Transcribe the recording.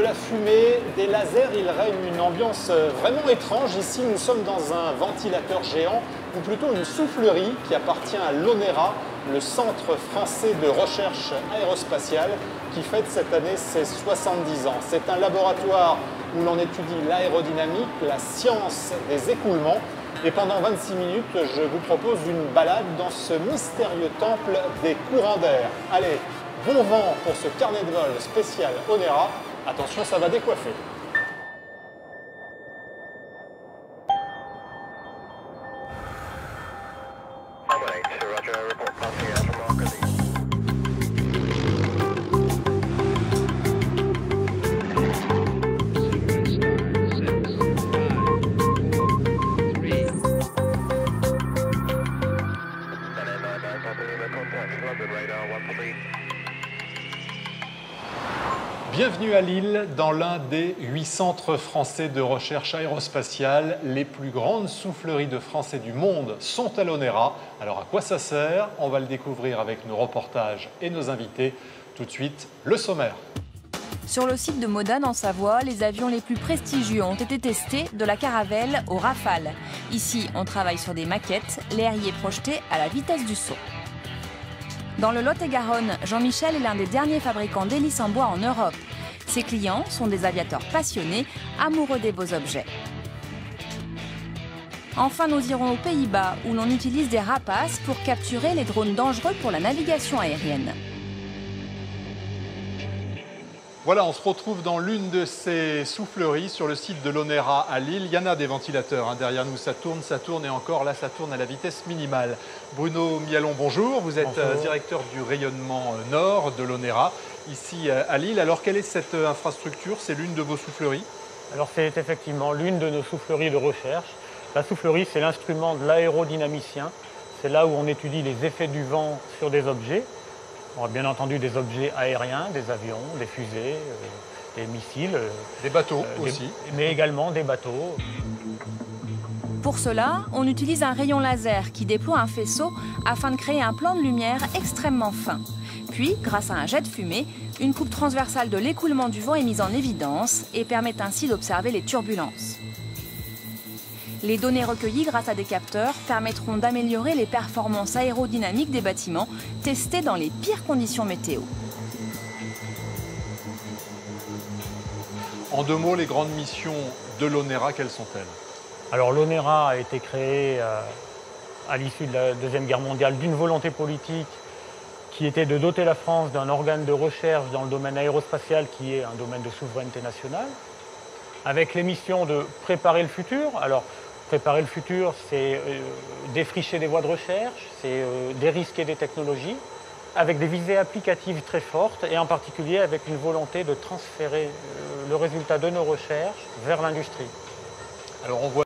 la fumée, des lasers, il règne une ambiance vraiment étrange. Ici, nous sommes dans un ventilateur géant, ou plutôt une soufflerie qui appartient à l'ONERA, le Centre français de recherche aérospatiale, qui fête cette année ses 70 ans. C'est un laboratoire où l'on étudie l'aérodynamique, la science des écoulements. Et pendant 26 minutes, je vous propose une balade dans ce mystérieux temple des courants d'air. Allez, bon vent pour ce carnet de vol spécial ONERA. Attention, ça va décoiffer. Bienvenue à Lille, dans l'un des 8 centres français de recherche aérospatiale. Les plus grandes souffleries de France et du monde sont à l'ONERA. Alors à quoi ça sert? On va le découvrir avec nos reportages et nos invités. Tout de suite, le sommaire. Sur le site de Modane en Savoie, les avions les plus prestigieux ont été testés, de la Caravelle au Rafale. Ici, on travaille sur des maquettes, l'air y est projeté à la vitesse du son. Dans le Lot-et-Garonne, Jean-Michel est l'un des derniers fabricants d'hélices en bois en Europe. Ses clients sont des aviateurs passionnés, amoureux des beaux objets. Enfin, nous irons aux Pays-Bas, où l'on utilise des rapaces pour capturer les drones dangereux pour la navigation aérienne. Voilà, on se retrouve dans l'une de ces souffleries sur le site de l'ONERA à Lille. Il y en a des ventilateurs, derrière nous, ça tourne et encore là, ça tourne à la vitesse minimale. Bruno Mialon, bonjour. Vous êtes directeur du rayonnement nord de l'ONERA, ici à Lille. Alors, quelle est cette infrastructure? C'est l'une de vos souffleries? Alors, c'est effectivement l'une de nos souffleries de recherche. La soufflerie, c'est l'instrument de l'aérodynamicien. C'est là où on étudie les effets du vent sur des objets. On a bien entendu des objets aériens, des avions, des fusées, des missiles. Des bateaux aussi. Mais également des bateaux. Pour cela, on utilise un rayon laser qui déploie un faisceau afin de créer un plan de lumière extrêmement fin. Puis, grâce à un jet de fumée, une coupe transversale de l'écoulement du vent est mise en évidence et permet ainsi d'observer les turbulences. Les données recueillies grâce à des capteurs permettront d'améliorer les performances aérodynamiques des bâtiments testés dans les pires conditions météo. En deux mots, les grandes missions de l'ONERA, quelles sont-elles? Alors l'ONERA a été créée à l'issue de la Deuxième Guerre mondiale d'une volonté politique qui était de doter la France d'un organe de recherche dans le domaine aérospatial qui est un domaine de souveraineté nationale, avec les missions de préparer le futur. Alors, préparer le futur, c'est défricher des voies de recherche, c'est dérisquer des technologies, avec des visées applicatives très fortes et en particulier avec une volonté de transférer le résultat de nos recherches vers l'industrie. Alors on voit